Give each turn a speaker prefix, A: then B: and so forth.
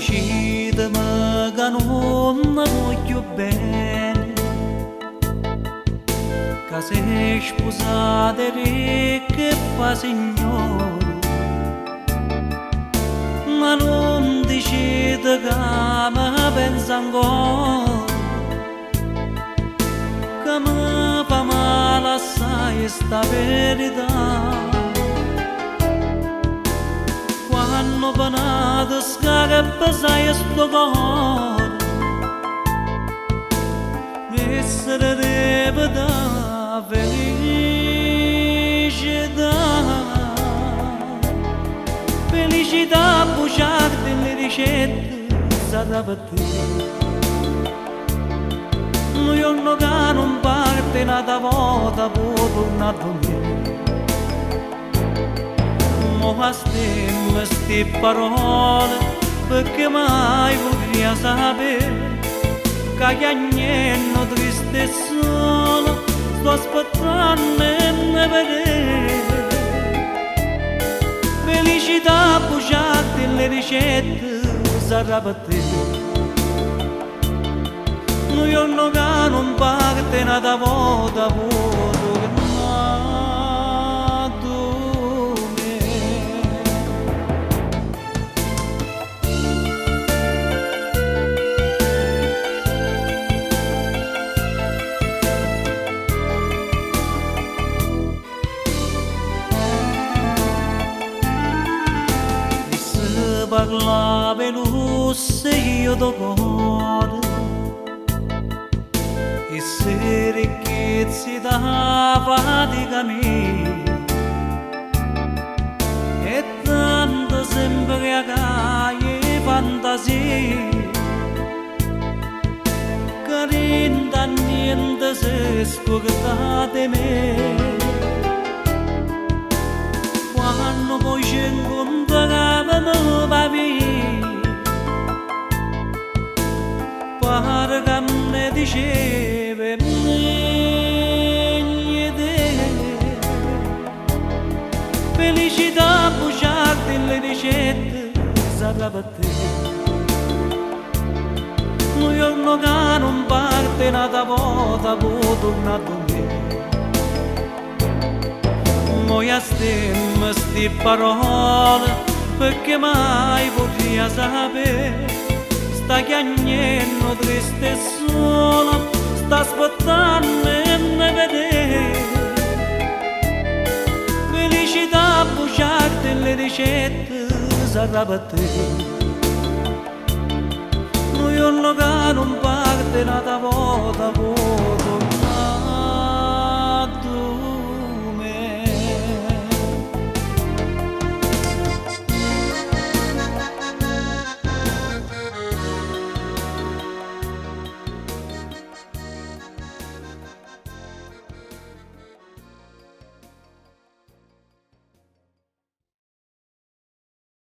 A: Decidimi che non voglio bene, che sei sposata e che fa signore, ma non decide che mi pensa ancora, che mi fa male assai sta verità. Quando panate scaga pesai sto cuore, essere deve da felicità, felicità bruciata delle ricette sarà per te. Noi giorno che non parte nata volta può tornare a dormire. Ma stemma sti parole perché mai vorrei sapere che gli agnello triste e solo sto aspettando e ne vedere. Felicità bruciata e le ricette sarà per te. Noi giorno che non parte nata volta può tornare. Parlava luce io do cuore e se ricchezze da fatica mia e tanto sempre a caie fantasia che rinda niente se scorda di me. Quando poi ci incontravamo va via, pare che mi diceva niente. Felicità bruciata e le ricette sarà per te. Noi giorno che non parte nata volta può tornare a dormire. Noi stemma sti parole perché mai vorrei sapere sta chiagnendo triste e solo sta aspettando e ne vedere. Felicità bruciata e le ricette sarà per te. Noi giorno che non parte nata volta può